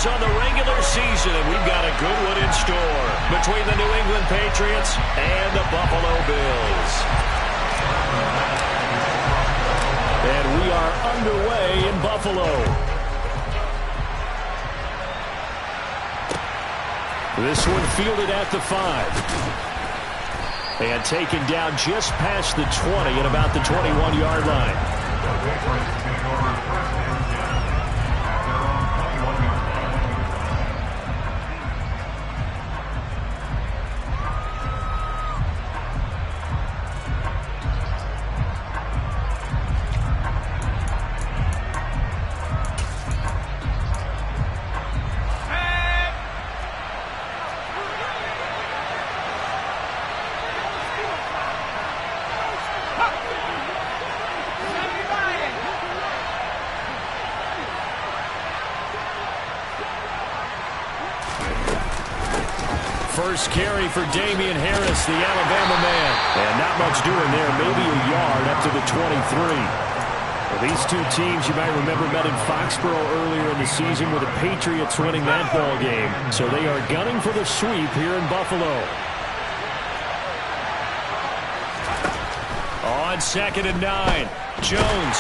close on the regular season, and we've got a good one in store between the New England Patriots and the Buffalo Bills. And we are underway in Buffalo. This one fielded at the 5. And taken down just past the 20 at about the 21-yard line. First carry for Damian Harris, the Alabama man. And not much doing there, maybe a yard up to the 23. Well, these two teams, you might remember, met in Foxborough earlier in the season with the Patriots winning that ball game. So they are gunning for the sweep here in Buffalo. On 2nd and 9, Jones.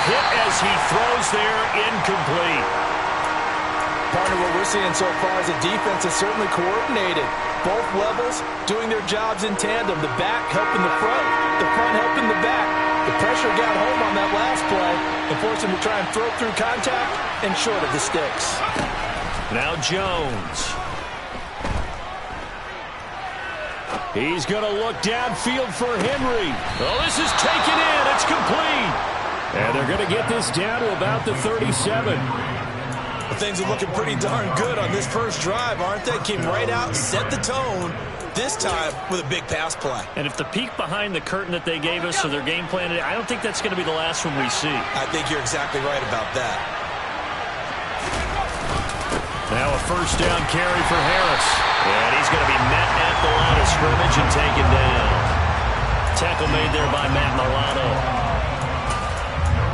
Hit as he throws there, incomplete. Partner, what we're seeing so far is the defense is certainly coordinated. Both levels doing their jobs in tandem. The back helping the front helping the back. The pressure got home on that last play and forced him to try and throw through contact and short of the sticks. Now Jones. He's going to look downfield for Henry. Oh, this is taken in. It's complete. And they're going to get this down to about the 37. Things are looking pretty darn good on this first drive, aren't they? Came right out, set the tone, this time with a big pass play. And if the peek behind the curtain that they gave us, so their game plan, I don't think that's going to be the last one we see. I think you're exactly right about that. Now a first down carry for Harris. And he's going to be met at the line of scrimmage and taken down. Tackle made there by Matt Milano.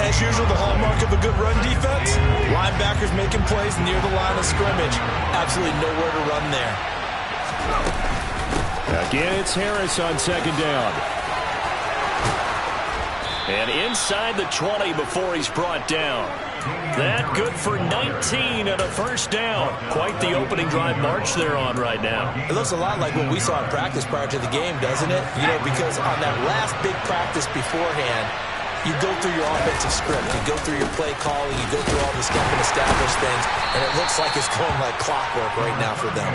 As usual, the hallmark of a good run defense, linebackers making plays near the line of scrimmage. Absolutely nowhere to run there. Again, it's Harris on 2nd down. And inside the 20 before he's brought down. That good for 19 and a first down. Quite the opening drive march they're on right now. It looks a lot like what we saw in practice prior to the game, doesn't it? You know, because on that last big practice beforehand, you go through your offensive script, you go through your play calling, you go through all the step and establish things, and it looks like it's going like clockwork right now for them.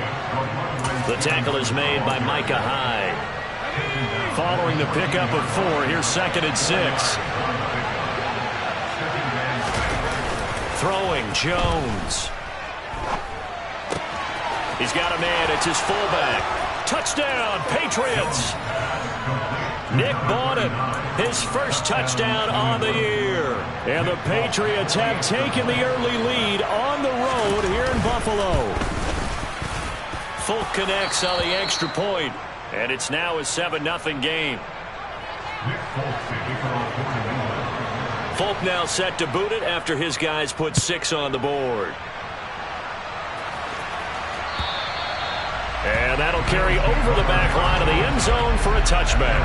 The tackle is made by Micah Hyde. Following the pickup of 4, here's 2nd and 6. Throwing, Jones. He's got a man, it's his fullback. Touchdown, Patriots! Nick Bawden, his first touchdown on the year. And the Patriots have taken the early lead on the road here in Buffalo. Folk connects on the extra point, and it's now a 7-0 game. Folk now set to boot it after his guys put 6 on the board. And that'll carry over the back line of the end zone for a touchback.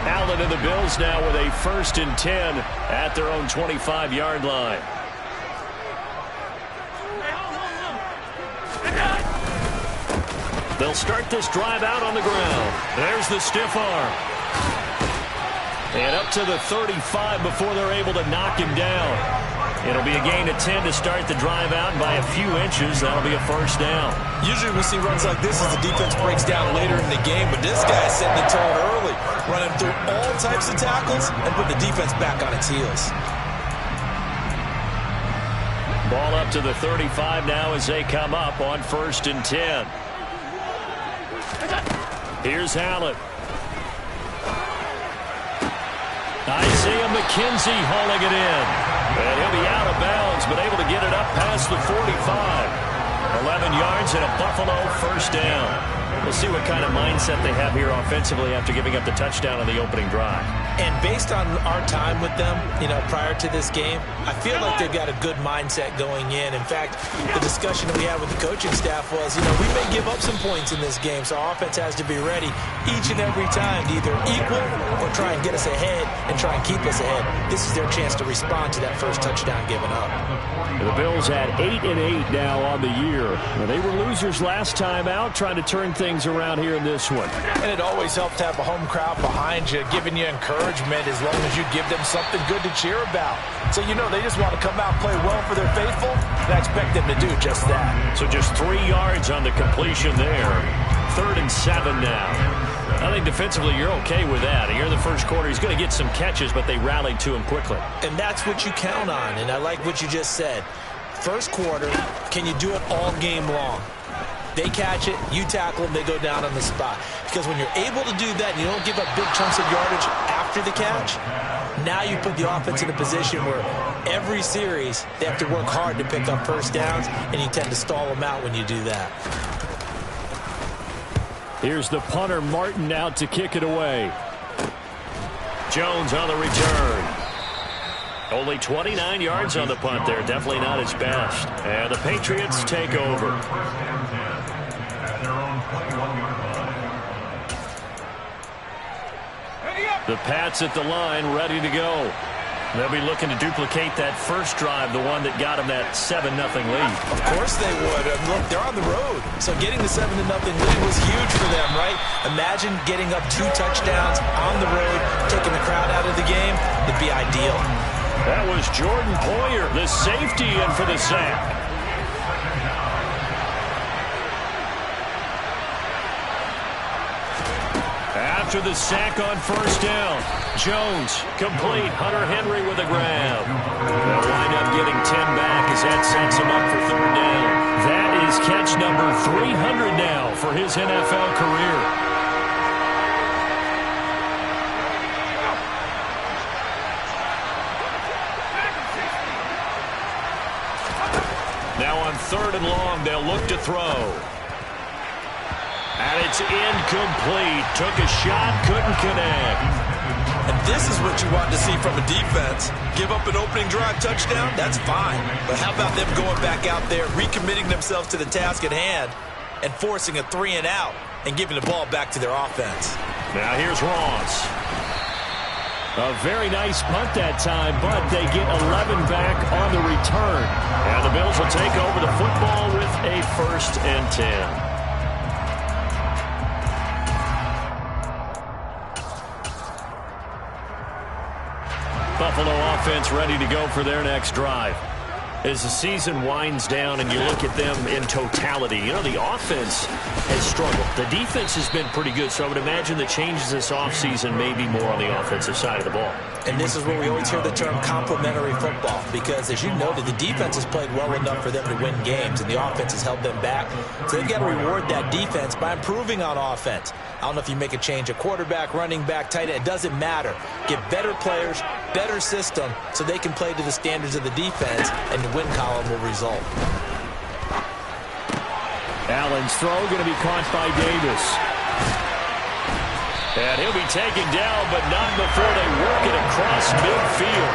Allen and the Bills now with a 1st and 10 at their own 25-yard line. They'll start this drive out on the ground. There's the stiff arm. And up to the 35 before they're able to knock him down. It'll be a gain of 10 to start the drive out, and by a few inches, that'll be a first down. Usually we see runs like this as the defense breaks down later in the game, but this guy's setting the tone early, running through all types of tackles and put the defense back on its heels. Ball up to the 35 now as they come up on 1st and 10. Here's Allen. Isaiah McKenzie hauling it in. And he'll be out of bounds, but able to get it up past the 45. 11 yards and a Buffalo first down. We'll see what kind of mindset they have here offensively after giving up the touchdown on the opening drive. And based on our time with them, prior to this game, I feel like they've got a good mindset going in. In fact, the discussion that we had with the coaching staff was, we may give up some points in this game, so our offense has to be ready each and every time to either equal or try and get us ahead and try and keep us ahead. This is their chance to respond to that first touchdown given up. The Bills at 8-8 now on the year. They were losers last time out, trying to turn things around here in this one. And it always helps to have a home crowd behind you, giving you encouragement as long as you give them something good to cheer about. So they just want to come out and play well for their faithful, and I expect them to do just that. So just 3 yards on the completion there. 3rd and 7 now. I think defensively you're okay with that. Here in the first quarter, he's going to get some catches, but they rallied to him quickly. And that's what you count on, and I like what you just said. First quarter, can you do it all game long? They catch it, you tackle them, they go down on the spot. Because when you're able to do that and you don't give up big chunks of yardage after the catch, now you put the offense in a position where every series they have to work hard to pick up first downs, and you tend to stall them out when you do that. Here's the punter, Martin, out to kick it away. Jones on the return. Only 29 yards on the punt there. Definitely not his best. And the Patriots take over. The Pats at the line, ready to go. They'll be looking to duplicate that first drive, the one that got them that 7-0 lead. Of course they would. Look, they're on the road. So getting the 7-0 lead was huge for them, right? Imagine getting up 2 touchdowns on the road, taking the crowd out of the game. It'd be ideal. That was Jordan Poyer, the safety, in for the sack. After the sack on first down, Jones complete. Hunter Henry with a grab. They'll wind up getting 10 back as that sets him up for 3rd down. That is catch number 300 now for his NFL career. Now on 3rd and long, they'll look to throw. And it's incomplete. Took a shot, couldn't connect. And this is what you want to see from a defense. Give up an opening drive touchdown, that's fine. But how about them going back out there, recommitting themselves to the task at hand, and forcing a 3-and-out and giving the ball back to their offense. Now here's Ross. A very nice punt that time, but they get 11 back on the return. And the Bills will take over the football with a 1st and 10. Buffalo offense ready to go for their next drive. As the season winds down and you look at them in totality, the offense has struggled. The defense has been pretty good, so I would imagine the changes this offseason may be more on the offensive side of the ball. And this is where we always hear the term complementary football, because as you noted, the defense has played well enough for them to win games, and the offense has held them back. So they've got to reward that defense by improving on offense. I don't know if you make a change at quarterback, running back, tight end. It doesn't matter. Get better players, better system, so they can play to the standards of the defense, and the win column will result. Allen's throw going to be caught by Davis. And he'll be taken down, but not before they work it across midfield.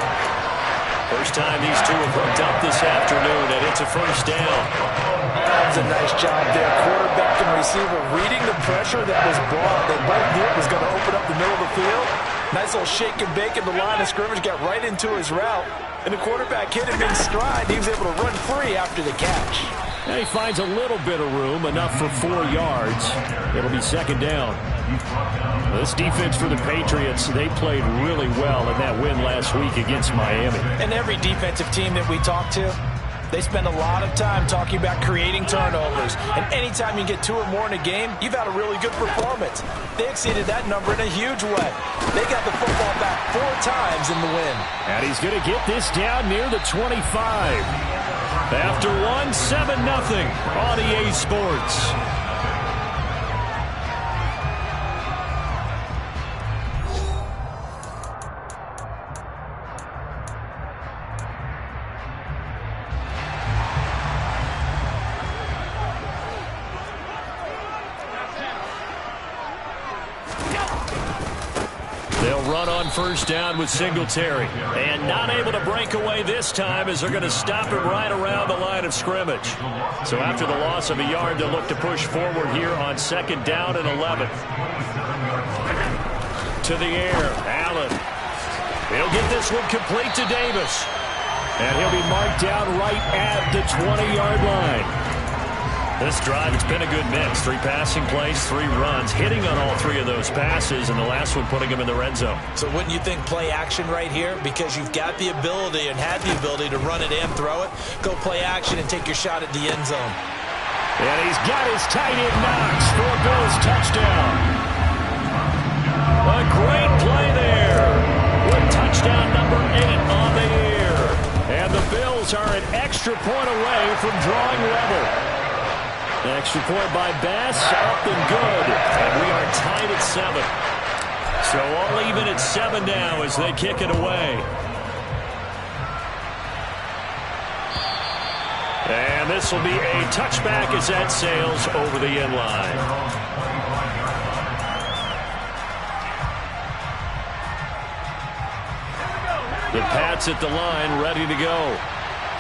First time these two have hooked up this afternoon, and it's a first down. That's a nice job there. Quarterback and receiver reading the pressure that was brought. They both knew it was going to open up the middle of the field. Nice little shake and bake in the line of scrimmage, got right into his route. And the quarterback hit him in stride. He was able to run free after the catch. And he finds a little bit of room, enough for 4 yards. It'll be 2nd down. This defense for the Patriots, they played really well in that win last week against Miami. And every defensive team that we talk to, they spend a lot of time talking about creating turnovers. And anytime you get 2 or more in a game, you've had a really good performance. They exceeded that number in a huge way. They got the football back 4 times in the win. And he's going to get this down near the 25. After 7-0 on EA Sports. run on first down with Singletary. And not able to break away this time as they're going to stop him right around the line of scrimmage. So after the loss of a yard, they'll look to push forward here on second down and 11. To the air, Allen. He'll get this one complete to Davis. And he'll be marked down right at the 20-yard line. This drive, it's been a good mix. 3 passing plays, 3 runs, hitting on all 3 of those passes, and the last one putting him in the red zone. So wouldn't you think play action right here? Because you've got the ability and had the ability to run it and throw it. Go play action and take your shot at the end zone. And he's got his tight end Knox for a Bills touchdown. A great play there with touchdown number 8 on the year. And the Bills are an extra point away from drawing level. Extra point by Bass, up and good. And we are tied at 7. So all even at 7 now as they kick it away. And this will be a touchback as that sails over the end line. The Pats at the line, ready to go.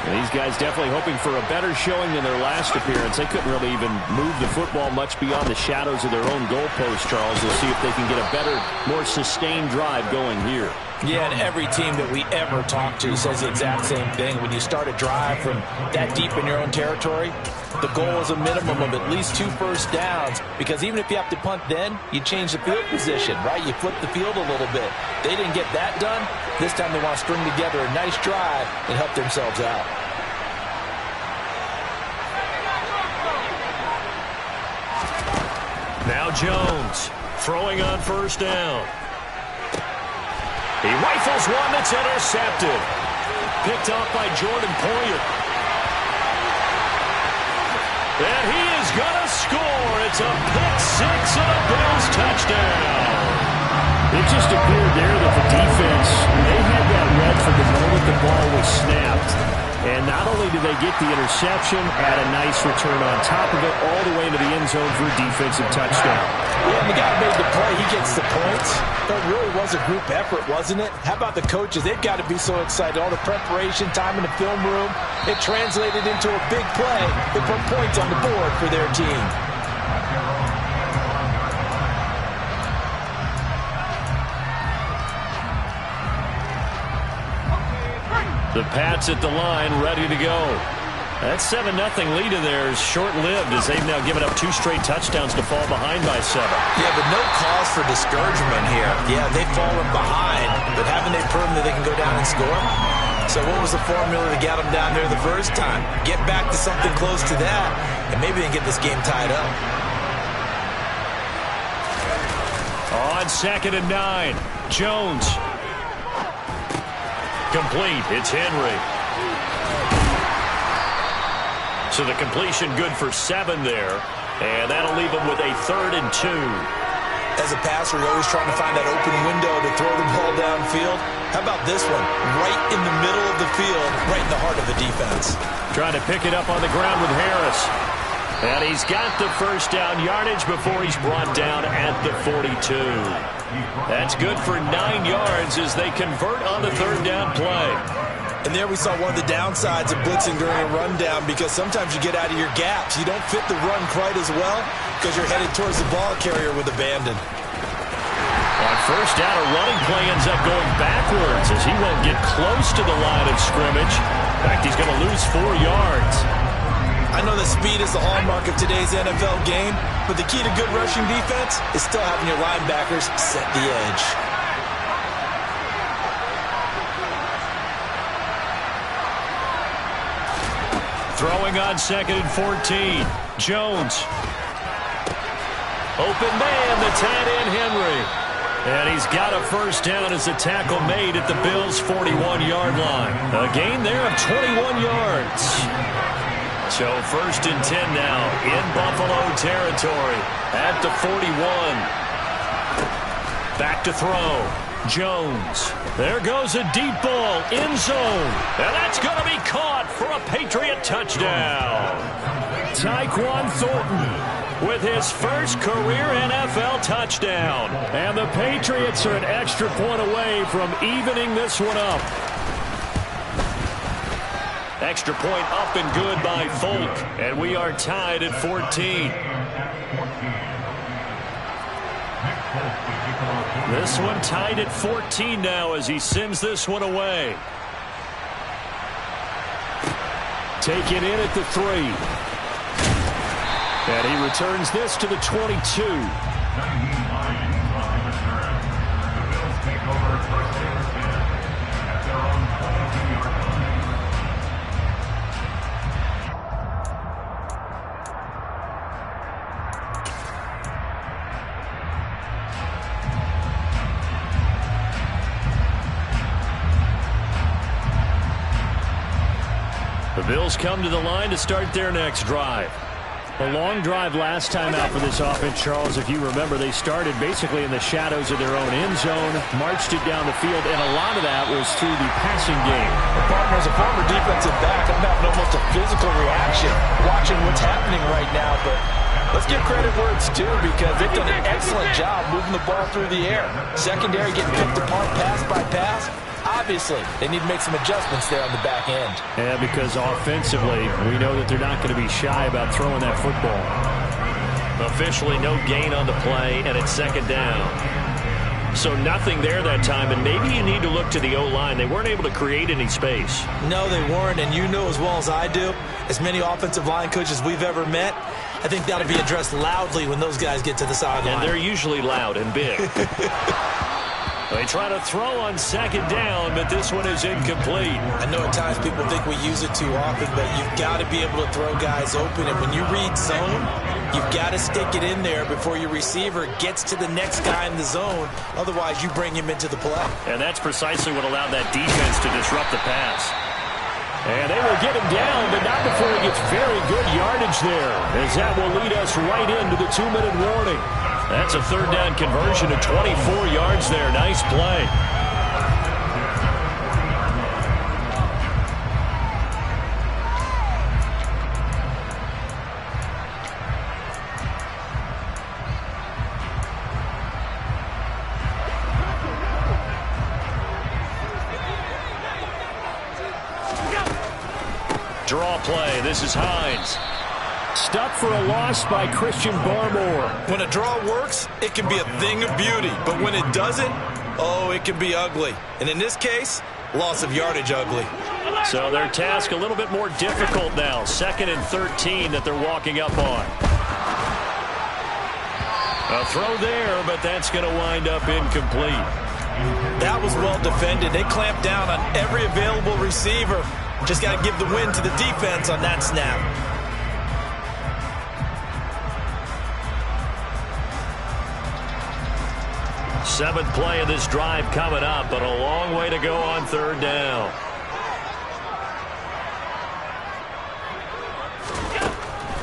And these guys definitely hoping for a better showing than their last appearance. They couldn't really even move the football much beyond the shadows of their own goalpost, Charles. We'll see if they can get a better, more sustained drive going here. Yeah, and every team that we ever talk to says the exact same thing. When you start a drive from that deep in your own territory, the goal is a minimum of at least 2 first downs, because even if you have to punt then, you change the field position, right? You flip the field a little bit. They didn't get that done. This time they want to string together a nice drive and help themselves out. Now Jones throwing on first down. He rifles one that's intercepted. Picked off by Jordan Poyer. And he is going to score. It's a pick-6 and a Bills touchdown. It just appeared there that the defense, they had that read from the moment the ball was snapped. And not only did they get the interception, add a nice return on top of it, all the way into the end zone for a defensive touchdown. Yeah, and the guy made the play. He gets the points. But it really was a group effort, wasn't it? How about the coaches? They've got to be so excited. All the preparation, time in the film room, it translated into a big play. They put points on the board for their team. The Pats at the line, ready to go. That 7-0 lead of theirs short-lived as they've now given up 2 straight touchdowns to fall behind by 7. Yeah, but no cause for discouragement here. Yeah, they've fallen behind, but haven't they proven that they can go down and score? So what was the formula that got them down there the first time? Get back to something close to that, and maybe they can get this game tied up. On 2nd and 9, Jones. Complete. It's Henry. So the completion good for 7 there. And that'll leave him with a 3rd and 2. As a passer, you're always trying to find that open window to throw the ball downfield. How about this one? Right in the middle of the field, right in the heart of the defense. Trying to pick it up on the ground with Harris. And he's got the first down yardage before he's brought down at the 42. That's good for 9 yards as they convert on the 3rd down play. And there we saw one of the downsides of blitzing during a rundown, because sometimes you get out of your gaps. You don't fit the run quite as well because you're headed towards the ball carrier with abandon. On first down, a running play ends up going backwards as he won't get close to the line of scrimmage. In fact, he's going to lose 4 yards. I know that speed is the hallmark of today's NFL game, but the key to good rushing defense is still having your linebackers set the edge. Throwing on 2nd and 14. Jones. Open man, the tight end Henry. And he's got a first down as a tackle made at the Bills' 41-yard line. A gain there of 21 yards. So 1st and 10 now in Buffalo territory at the 41. Back to throw. Jones. There goes a deep ball in zone. And that's going to be caught for a Patriot touchdown. Tyquan Thornton with his first career NFL touchdown. And the Patriots are an extra point away from evening this one up. Extra point up and good by Folk, and we are tied at 14. This one tied at 14 now as he sends this one away. Taken in at the 3. And he returns this to the 22. The Bills come to the line to start their next drive. A long drive last time out for this offense, Charles. If you remember, they started basically in the shadows of their own end zone, marched it down the field, and a lot of that was through the passing game. Partner, as a former defensive back, I'm having almost a physical reaction watching what's happening right now, but let's give credit where it's due because they've done an excellent job moving the ball through the air. Secondary getting picked apart pass by pass. Obviously, they need to make some adjustments there on the back end. Yeah, because offensively, we know that they're not going to be shy about throwing that football. Officially, no gain on the play, and it's second down. So nothing there that time, and maybe you need to look to the O-line. They weren't able to create any space. No, they weren't, and you know as well as I do, as many offensive line coaches we've ever met, I think that'll be addressed loudly when those guys get to the sideline. And they're usually loud and big. They try to throw on second down, but this one is incomplete. I know at times people think we use it too often, but you've got to be able to throw guys open. And when you read zone, you've got to stick it in there before your receiver gets to the next guy in the zone. Otherwise, you bring him into the play. And that's precisely what allowed that defense to disrupt the pass. And they will get him down, but not before he gets very good yardage there, as that will lead us right into the 2-minute warning. That's a third down conversion of 24 yards there. Nice play. Draw play. This is Hines. Stuck for a loss by Christian Barmore. When a draw works, it can be a thing of beauty. But when it doesn't, oh, it can be ugly. And in this case, loss of yardage ugly. So their task a little bit more difficult now. 2nd and 13 that they're walking up on. A throw there, but that's going to wind up incomplete. That was well defended. They clamped down on every available receiver. Just got to give the win to the defense on that snap. Seventh play of this drive coming up, but a long way to go on third down.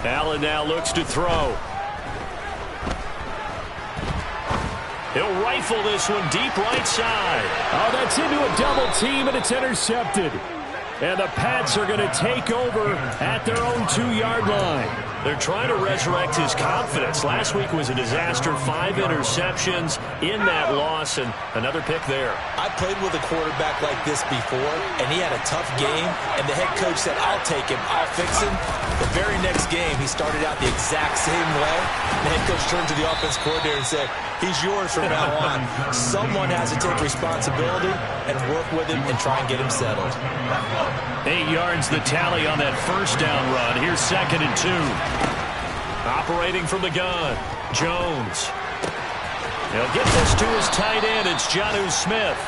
Allen now looks to throw. He'll rifle this one deep right side. Oh, that's into a double team, and it's intercepted. And the Pats are going to take over at their own 2-yard line. They're trying to resurrect his confidence. Last week was a disaster. 5 interceptions in that loss, and another pick there. I played with a quarterback like this before, and he had a tough game, and the head coach said, I'll take him, I'll fix him. The very next game, he started out the exact same way. The head coach turned to the offense coordinator and said, he's yours from now on. Someone has to take responsibility and work with him and try and get him settled. 8 yards the tally on that first down run. Here's 2nd and 2. Operating from the gun, Jones. He'll get this to his tight end. It's Jonnu Smith.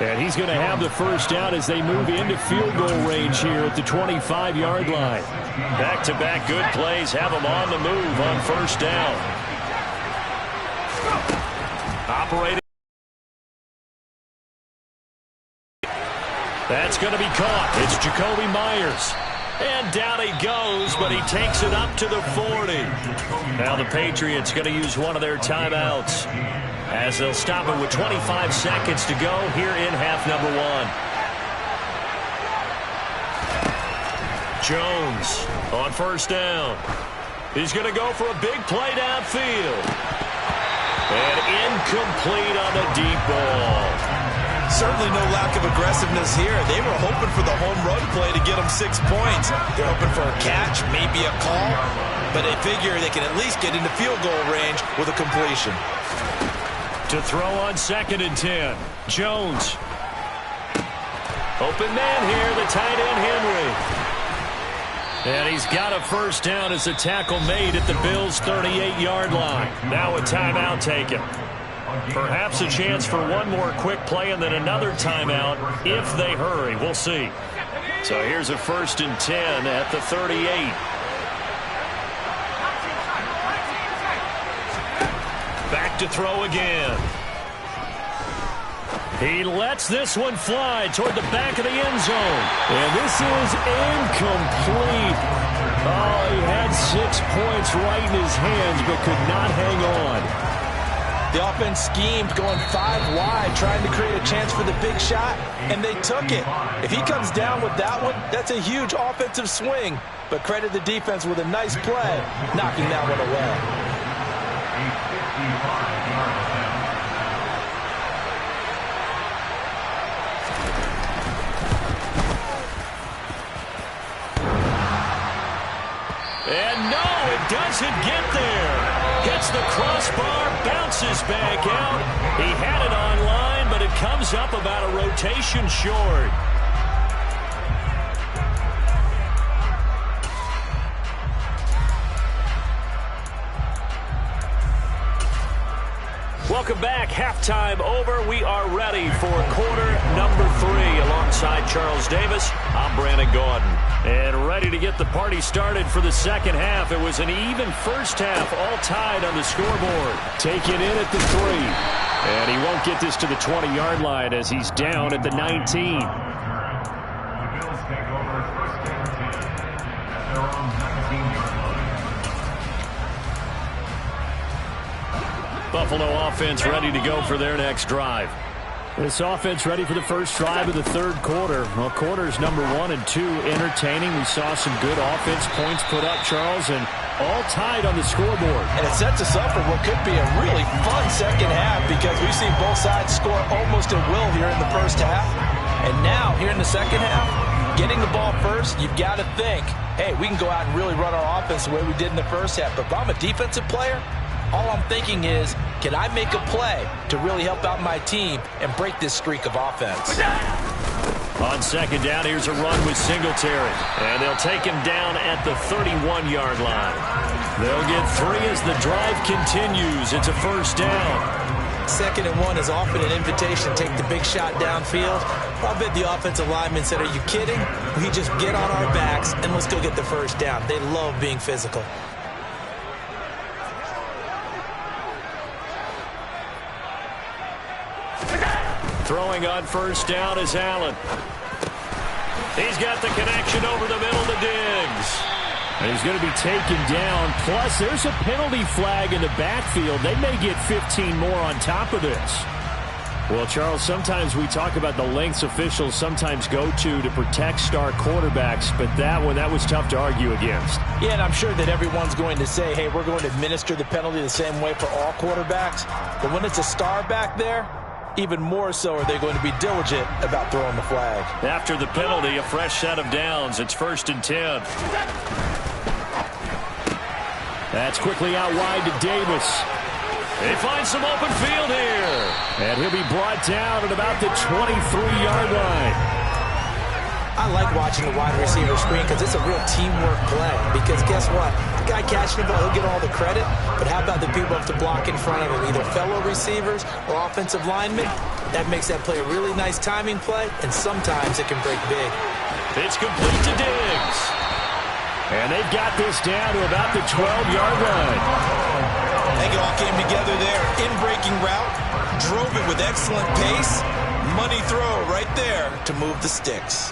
And he's going to have the first down as they move into field goal range here at the 25-yard line. Back-to-back good plays have them on the move on first down. Operating. That's going to be caught. It's Jakobi Meyers. And down he goes, but he takes it up to the 40. Now the Patriots going to use one of their timeouts as they'll stop it with 25 seconds to go here in half number 1. Jones on first down. He's going to go for a big play downfield. And incomplete on the deep ball. Certainly no lack of aggressiveness here. They were hoping for the home run play to get them 6 points. They're hoping for a catch, maybe a call, but they figure they can at least get into field goal range with a completion. To throw on 2nd and 10, Jones. Open man here, the tight end Henry. And he's got a first down as the tackle made at the Bills' 38-yard line. Now a timeout taken. Perhaps a chance for one more quick play and then another timeout if they hurry. We'll see. So here's a 1st and 10 at the 38. Back to throw again. He lets this one fly toward the back of the end zone. And this is incomplete. Oh, he had 6 points right in his hands but could not hang on. The offense schemed, going 5 wide, trying to create a chance for the big shot, and they took it. If he comes down with that one, that's a huge offensive swing. But credit the defense with a nice play, knocking that one away. And no, it doesn't get there. Hits the crossbar, bounces back out. He had it on line, but it comes up about a rotation short. Welcome back. Halftime over. We are ready for quarter number 3. Alongside Charles Davis, I'm Brandon Gaudin. And ready to get the party started for the second half. It was an even first half, all tied on the scoreboard. Taken in at the 3. And he won't get this to the 20-yard line as he's down at the 19. Buffalo offense ready to go for their next drive. This offense ready for the first drive of the third quarter. Well, quarters number 1 and 2 entertaining. We saw some good offense points put up, Charles, and all tied on the scoreboard. And it sets us up for what could be a really fun second half because we've seen both sides score almost at will here in the first half. And now, here in the second half, getting the ball first, you've got to think, hey, we can go out and really run our offense the way we did in the first half. But if I'm a defensive player, all I'm thinking is, can I make a play to really help out my team and break this streak of offense? On second down, here's a run with Singletary. And they'll take him down at the 31-yard line. They'll get 3 as the drive continues. It's a first down. 2nd and 1 is often an invitation to take the big shot downfield. I bet the offensive lineman said, are you kidding? We just get on our backs and let's go get the first down. They love being physical. Throwing on first down is Allen. He's got the connection over the middle to Diggs. And he's going to be taken down. Plus, there's a penalty flag in the backfield. They may get 15 more on top of this. Well, Charles, sometimes we talk about the lengths officials sometimes go to protect star quarterbacks, but that was tough to argue against. Yeah, and I'm sure that everyone's going to say, hey, we're going to administer the penalty the same way for all quarterbacks. But when it's a star back there, even more so are they going to be diligent about throwing the flag. After the penalty, a fresh set of downs. It's 1st and 10. That's quickly out wide to Davis. He finds some open field here. And he'll be brought down at about the 23-yard line. I like watching the wide receiver screen because it's a real teamwork play. Because guess what? The guy catching the ball, he'll get all the credit. But how about the people who have to block in front of him, either fellow receivers or offensive linemen? That makes that play a really nice timing play, and sometimes it can break big. It's complete to Diggs. And they've got this down to about the 12-yard line. I think it all came together there. In-breaking route, drove it with excellent pace. Money throw right there to move the sticks.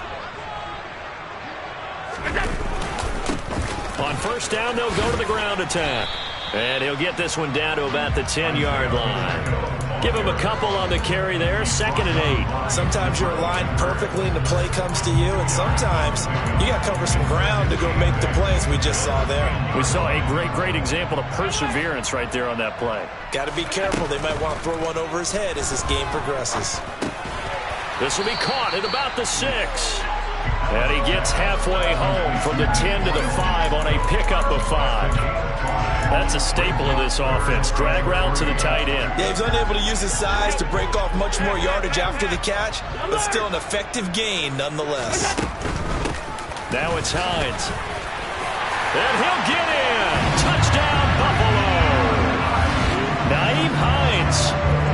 On first down, they'll go to the ground attack. And he'll get this one down to about the 10-yard line. Give him a couple on the carry there, 2nd and 8. Sometimes you're aligned perfectly and the play comes to you, and sometimes you got to cover some ground to go make the plays we just saw there. We saw a great example of perseverance right there on that play. Got to be careful. They might want to throw one over his head as this game progresses. This will be caught at about the 6. And he gets halfway home from the 10 to the 5 on a pickup of 5. That's a staple of this offense. Drag route to the tight end. Yeah, he's unable to use his size to break off much more yardage after the catch, but still an effective gain nonetheless. Now it's Hines. And he'll get in. Touchdown, Buffalo. Nyheim Hines,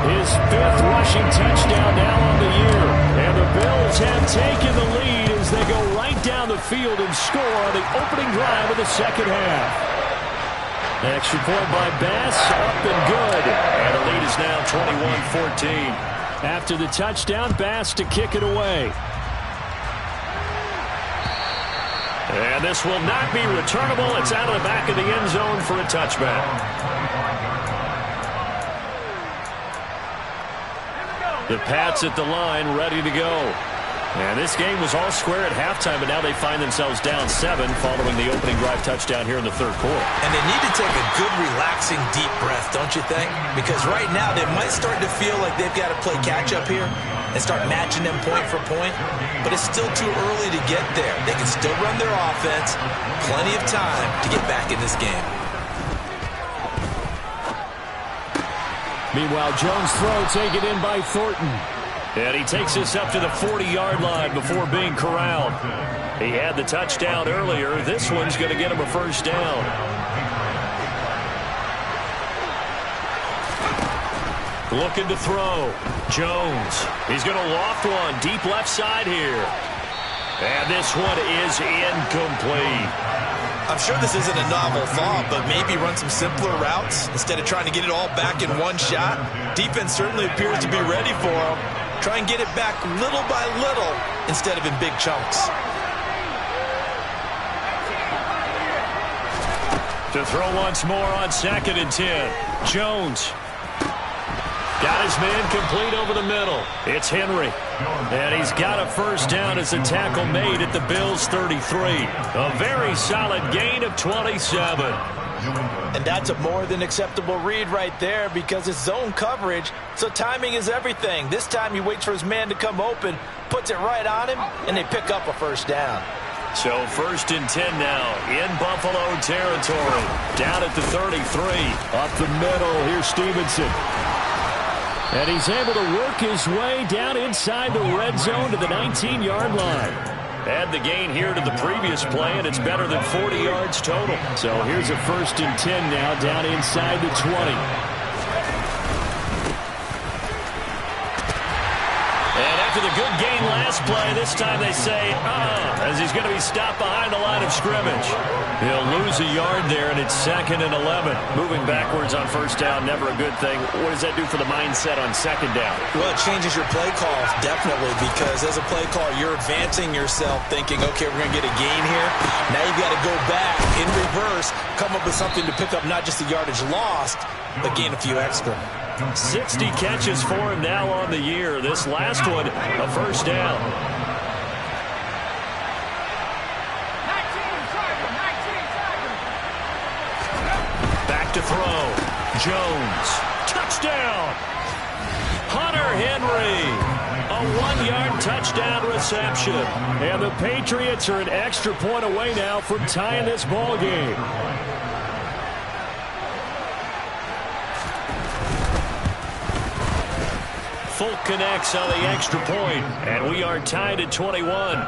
his 5th rushing touchdown now on the year. And the Bills have taken the lead as they go right down the field and score on the opening drive of the second half. Extra point by Bass, up and good. And the lead is now 21-14. After the touchdown, Bass to kick it away. And this will not be returnable. It's out of the back of the end zone for a touchback. The Pats at the line, ready to go. And this game was all square at halftime, but now they find themselves down 7 following the opening drive touchdown here in the 3rd quarter. And they need to take a good, relaxing, deep breath, don't you think? Because right now they might start to feel like they've got to play catch-up here and start matching them point for point. But it's still too early to get there. They can still run their offense. Plenty of time to get back in this game. Meanwhile, Jones' throw taken in by Thornton. And he takes us up to the 40-yard line before being corralled. He had the touchdown earlier. This one's going to get him a first down. Looking to throw. Jones. He's going to loft one deep left side here. And this one is incomplete. I'm sure this isn't a novel thought, but maybe run some simpler routes instead of trying to get it all back in one shot. Defense certainly appears to be ready for him. Try and get it back little by little instead of in big chunks. To throw once more on 2nd and 10. Jones. Got his man complete over the middle. It's Henry. And he's got a first down as a tackle made at the Bills' 33. A very solid gain of 27. And that's a more than acceptable read right there because it's zone coverage, so timing is everything. This time he waits for his man to come open, puts it right on him, and they pick up a first down. So 1st and 10 now in Buffalo territory. Down at the 33. Up the middle, here's Stevenson. And he's able to work his way down inside the red zone to the 19-yard line. Add the gain here to the previous play, and it's better than 40 yards total. So here's a 1st and 10 now down inside the 20. And after the good gain last play, this time they say, as he's going to be stopped behind the line of scrimmage. He'll lose a yard there, and it's 2nd and 11. Moving backwards on first down, never a good thing. What does that do for the mindset on 2nd down? Well, it changes your play call, definitely, because as a play call, you're advancing yourself thinking, okay, we're going to get a gain here. Now you've got to go back in reverse, come up with something to pick up not just the yardage lost, but gain a few extra. 60 catches for him now on the year. This last one, a first down. Back to throw. Jones. Touchdown. Hunter Henry. A 1-yard touchdown reception. And the Patriots are an extra point away now from tying this ball game. Folk connects on the extra point, and we are tied at 21.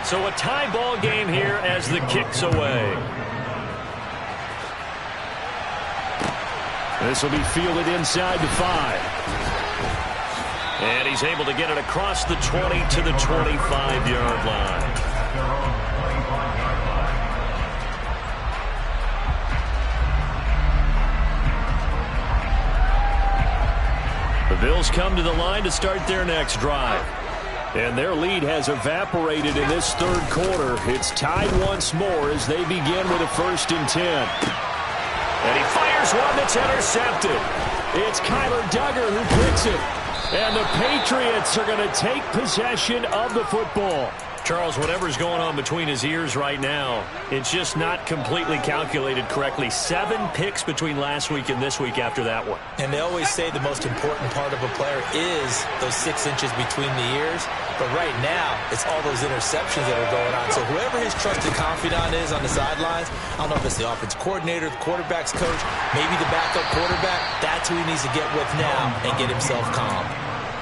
So a tie ball game here as the kick's away. This will be fielded inside the 5. And he's able to get it across the 20 to the 25-yard line. The Bills come to the line to start their next drive. And their lead has evaporated in this 3rd quarter. It's tied once more as they begin with a 1st and 10. And he fires here's one that's intercepted. It's Kyler Duggar who picks it. And the Patriots are going to take possession of the football. Charles, whatever's going on between his ears right now, it's just not completely calculated correctly. 7 picks between last week and this week after that one. And they always say the most important part of a player is those 6 inches between the ears. But right now, it's all those interceptions that are going on. So whoever his trusted confidant is on the sidelines, I don't know if it's the offense coordinator, the quarterback's coach, maybe the backup quarterback, that's who he needs to get with now and get himself calm.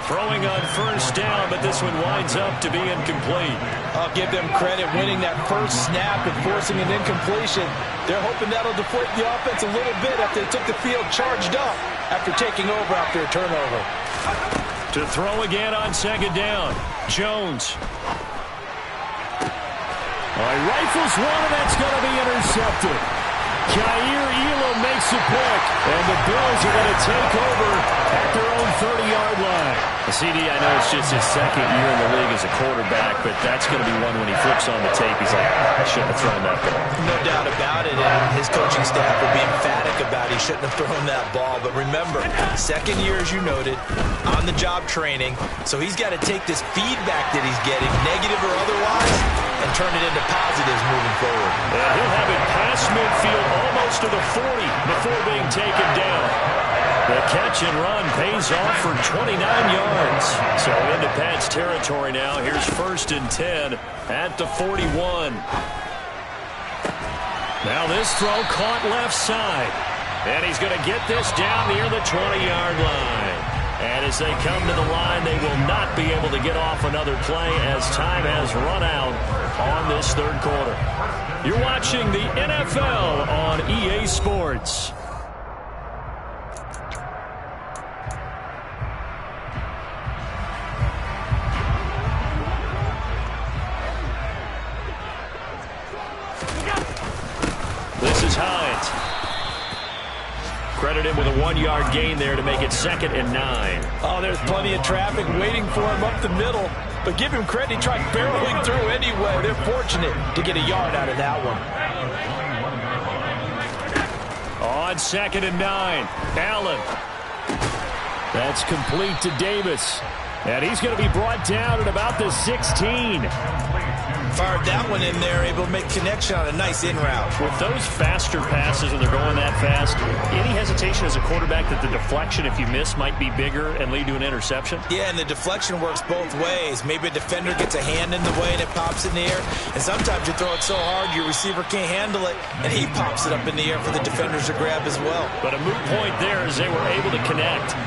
Throwing on first down, but this one winds up to be incomplete. I'll give them credit winning that first snap and forcing an incompletion. They're hoping that'll deflate the offense a little bit after they took the field charged up after taking over after a turnover. To throw again on second down, Jones. Rifles one, and that's going to be intercepted. Jair Elam makes a pick, and the Bills are going to take over at their own 30-yard line. CD, I know it's just his second year in the league as a quarterback, but that's going to be one when he flips on the tape. He's like, I shouldn't have thrown that ball. No doubt about it, and his coaching staff will be emphatic about he shouldn't have thrown that ball. But remember, second year, as you noted, on-the-job training, so he's got to take this feedback that he's getting, negative or otherwise, and turn it into positives moving forward. And he'll have it past midfield almost to the 40 before being taken down. The catch and run pays off for 29 yards. So into Pat's territory now. Here's 1st and 10 at the 41. Now this throw caught left side. And he's going to get this down near the 20-yard line. And as they come to the line, they will not be able to get off another play as time has run out on this third quarter. You're watching the NFL on EA Sports. This is Hines. Credit him with a 1-yard gain there to make it 2nd and 9. Oh, there's plenty of traffic waiting for him up the middle. But give him credit, he tried barreling through anyway. They're fortunate to get a yard out of that one. On 2nd and 9, Allen. That's complete to Davis. And he's going to be brought down at about the 16. Fired that one in there, able to make connection on a nice in route. With those faster passes when they're going that fast, any hesitation as a quarterback that the deflection, if you miss, might be bigger and lead to an interception? Yeah, and the deflection works both ways. Maybe a defender gets a hand in the way and it pops in the air. And sometimes you throw it so hard your receiver can't handle it, and he pops it up in the air for the defenders to grab as well. But a moot point there as they were able to connect.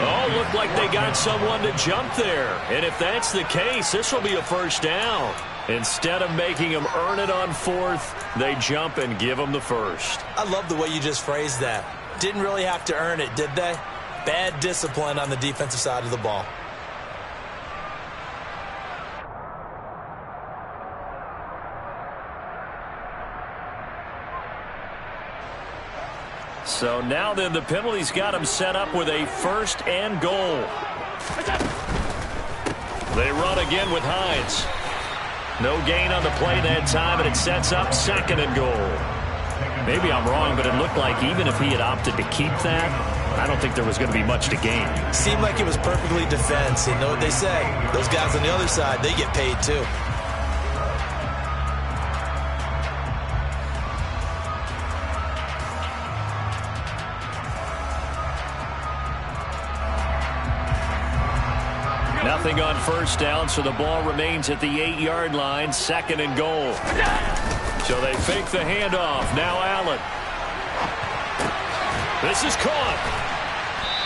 Oh, looked like they got someone to jump there. And if that's the case, this will be a first down. Instead of making them earn it on 4th, they jump and give them the first. I love the way you just phrased that. Didn't really have to earn it, did they? Bad discipline on the defensive side of the ball. So now then, the penalty's got him set up with a 1st and goal. They run again with Hines. No gain on the play that time, and it sets up 2nd and goal. Maybe I'm wrong, but it looked like even if he had opted to keep that, I don't think there was going to be much to gain. Seemed like it was perfectly defense. You know what they say? Those guys on the other side, they get paid too. Nothing on first down, so the ball remains at the 8-yard line, 2nd and goal. So they fake the handoff. Now Allen. This is caught.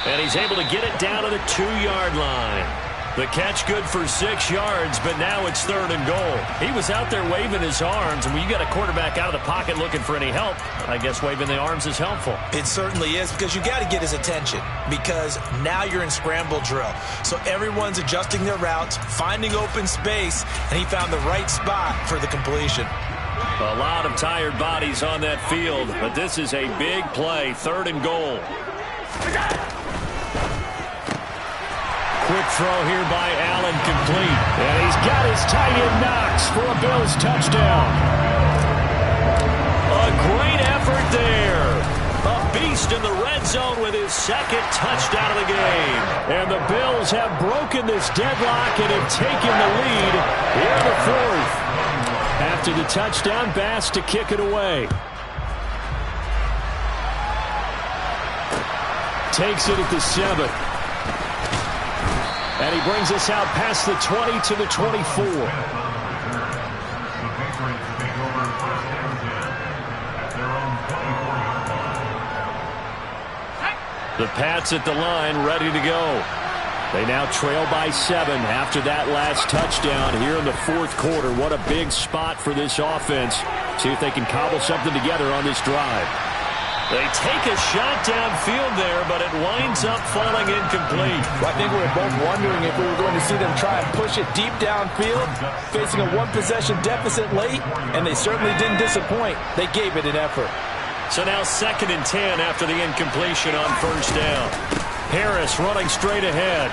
And he's able to get it down to the 2-yard line. The catch good for 6 yards, but now it's 3rd and goal. He was out there waving his arms, and when you got a quarterback out of the pocket looking for any help, I guess waving the arms is helpful. It certainly is, because you got to get his attention, because now you're in scramble drill. So everyone's adjusting their routes, finding open space, and he found the right spot for the completion. A lot of tired bodies on that field, but this is a big play, 3rd and goal. Quick throw here by Allen, complete. And he's got his tight end Knox for a Bills touchdown. great effort there. A beast in the red zone with his second touchdown of the game. And the Bills have broken this deadlock and have taken the lead here in the fourth. After the touchdown, Bass to kick it away. Takes it at the 7. And he brings us out past the 20 to the 24. The Pats at the line, ready to go. They now trail by 7 after that last touchdown here in the fourth quarter. What a big spot for this offense. See if they can cobble something together on this drive. They take a shot downfield there, but it winds up falling incomplete. Well, I think we were both wondering if we were going to see them try and push it deep downfield, facing a one-possession deficit late, and they certainly didn't disappoint. They gave it an effort. So now 2nd and 10 after the incompletion on first down. Harris running straight ahead.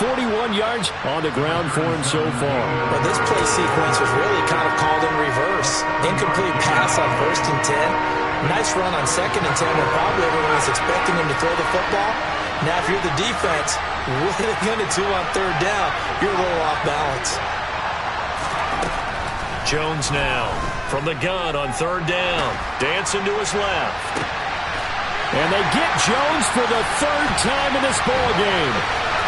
41 yards on the ground for him so far. Well, this play sequence was really kind of called in reverse. Incomplete pass on 1st and 10. Nice run on 2nd and 10 when probably everyone was expecting him to throw the football. Now, if you're the defense, what are they going to do on 3rd down? You're a little off balance. Jones now from the gun on 3rd down. Dancing to his left. And they get Jones for the 3rd time in this ball game.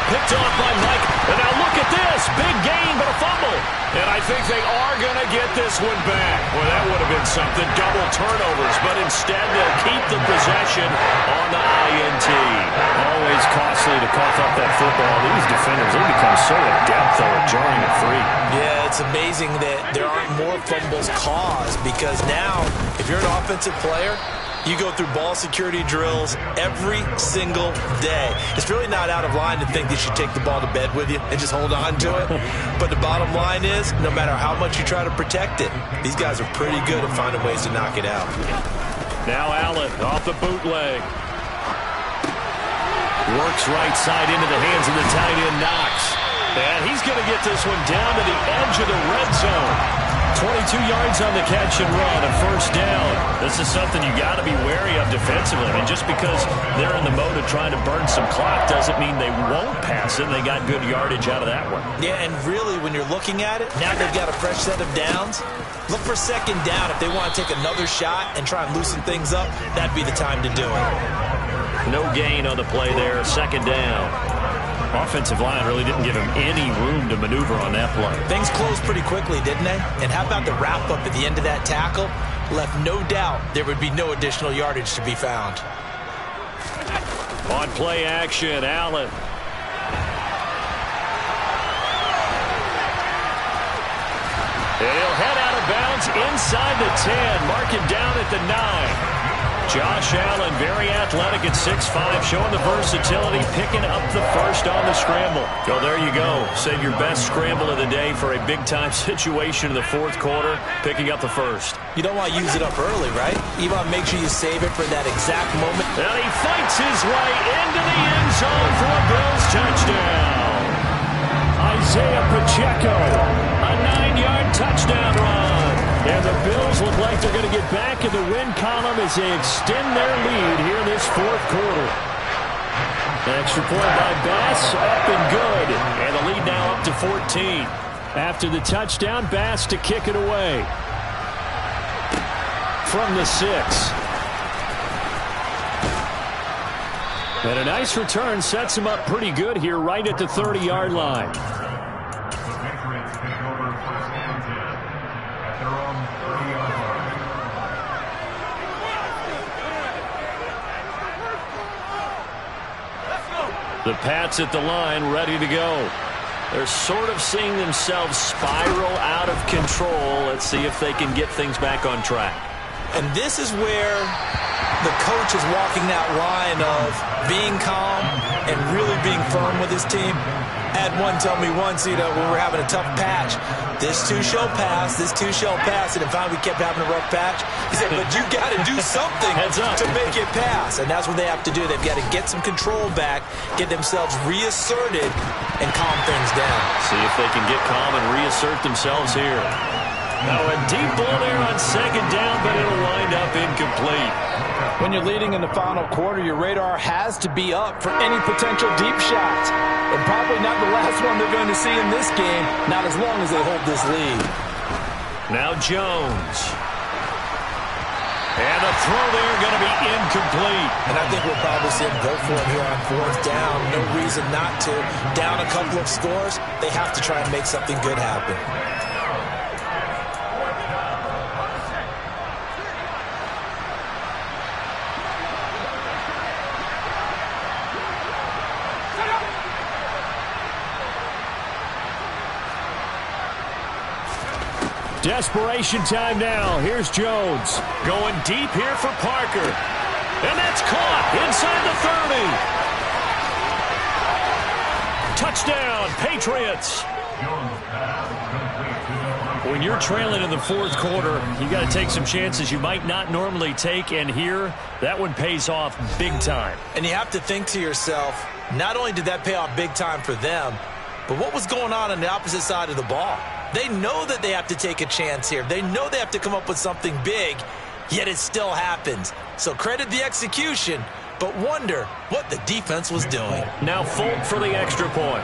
Picked off by Mike. And now look at this. Big gain, but a fumble. And I think they are going to get this one back. Well, that would have been something. Double turnovers. But instead, they'll keep the possession on the INT. Always costly to cough up that football. These defenders, they become so adept, though, at jarring it free. Yeah, it's amazing that there aren't more fumbles caused, because now, if you're an offensive player, you go through ball security drills every single day. It's really not out of line to think that you should take the ball to bed with you and just hold on to it. But the bottom line is, no matter how much you try to protect it, these guys are pretty good at finding ways to knock it out. Now Allen off the bootleg. Works right side into the hands of the tight end, Knox. And he's going to get this one down to the edge of the red zone. 22 yards on the catch and run, a 1st down. This is something you got to be wary of defensively. I mean, just because they're in the mode of trying to burn some clock doesn't mean they won't pass it. They got good yardage out of that one. Yeah, and really, when you're looking at it, now they've got a fresh set of downs. Look for 2nd down. If they want to take another shot and try and loosen things up, that'd be the time to do it. No gain on the play there, 2nd down. Offensive line really didn't give him any room to maneuver on that play. Things closed pretty quickly, didn't they? And how about the wrap-up at the end of that tackle? Left no doubt there would be no additional yardage to be found. On play action, Allen. And he'll head out of bounds inside the 10. Mark him down at the 9. Josh Allen, very athletic at 6'5", showing the versatility, picking up the 1st on the scramble. So there you go. Save your best scramble of the day for a big-time situation in the 4th quarter, picking up the 1st. You don't want to use it up early, right? You want to make sure you save it for that exact moment. And he fights his way into the end zone for a Bills touchdown. Isaiah Pacheco, a 9-yard touchdown run. And the Bills look like they're going to get back in the win column as they extend their lead here in this 4th quarter. Extra point by Bass, up and good. And the lead now up to 14. After the touchdown, Bass to kick it away. From the 6. And a nice return sets him up pretty good here right at the 30-yard line. The Pats at the line, ready to go. They're sort of seeing themselves spiral out of control. Let's see if they can get things back on track. And this is where the coach is walking that line of being calm and really being firm with his team. I had one tell me once, when we were having a tough patch, this too shall pass, this too shall pass, and finally we kept having a rough patch. He said, but you got to do something to make it pass, and that's what they have to do. They've got to get some control back, get themselves reasserted, and calm things down. See if they can get calm and reassert themselves here. Now a deep ball there on second down, but it'll wind up incomplete. When you're leading in the final quarter, your radar has to be up for any potential deep shots. And probably not the last one they're going to see in this game, not as long as they hold this lead. Now Jones. And the throw there going to be incomplete. And I think we'll probably see him go for it here on fourth down. No reason not to. Down a couple of scores, they have to try and make something good happen. Desperation time now. Here's Jones. Going deep here for Parker. And that's caught inside the 30. Touchdown, Patriots. When you're trailing in the fourth quarter, you got to take some chances you might not normally take. And here, that one pays off big time. And you have to think to yourself, not only did that pay off big time for them, but what was going on the opposite side of the ball? They know that they have to take a chance here. They know they have to come up with something big, yet it still happens. So credit the execution, but wonder what the defense was doing. Now Folk for the extra point.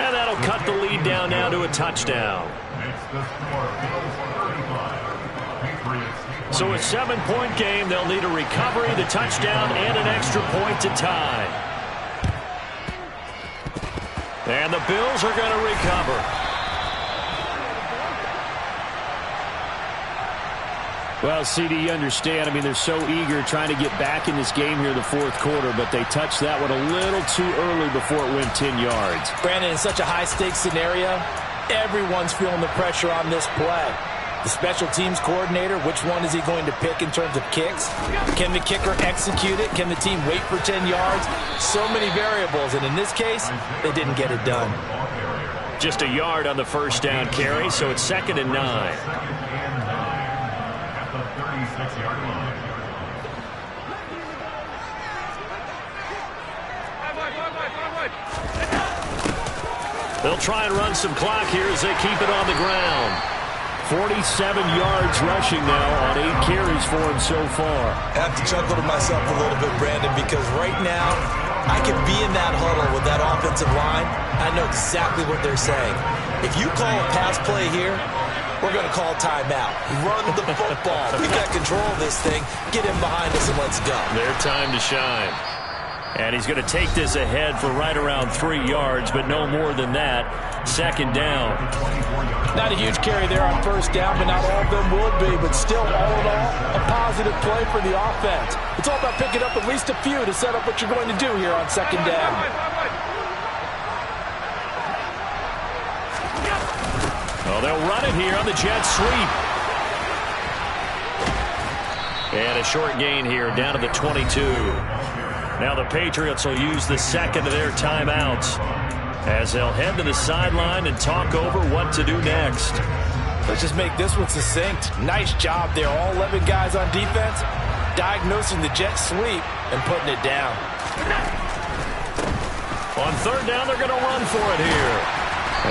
And that'll cut the lead down now to a touchdown. So a 7-point game, they'll need a recovery, the touchdown, and an extra point to tie. And the Bills are going to recover. Well, CD, you understand. I mean, they're so eager trying to get back in this game here in the fourth quarter, but they touched that one a little too early before it went 10 yards. Brandon, in such a high-stakes scenario, everyone's feeling the pressure on this play. The special teams coordinator, which one is he going to pick in terms of kicks? Can the kicker execute it? Can the team wait for 10 yards? So many variables, and in this case, they didn't get it done. Just a yard on the first down carry, so it's 2nd and 9. They'll try and run some clock here as they keep it on the ground. 47 yards rushing now on 8 carries for him so far. I have to chuckle to myself a little bit, Brandon, because right now I can be in that huddle with that offensive line. I know exactly what they're saying. If you call a pass play here, we're going to call timeout. Run the football. We got control of this thing. Get him behind us and let's go. Their time to shine. And he's going to take this ahead for right around 3 yards, but no more than that. 2nd down. Not a huge carry there on first down, but not all of them will be. But still, all in all, a positive play for the offense. It's all about picking up at least a few to set up what you're going to do here on 2nd down. Well, they'll run it here on the jet sweep. And a short gain here down to the 22. Now the Patriots will use the second of their timeouts as they'll head to the sideline and talk over what to do next. Let's just make this one succinct. Nice job there. All 11 guys on defense diagnosing the jet sweep and putting it down. On 3rd down, they're going to run for it here.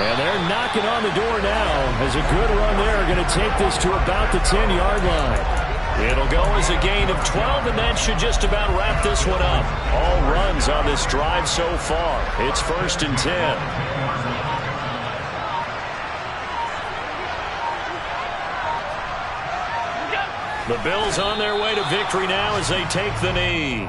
And they're knocking on the door now as a good run there going to take this to about the 10-yard line. It'll go as a gain of 12, and that should just about wrap this one up. All runs on this drive so far. It's 1st and 10. The Bills on their way to victory now as they take the knee.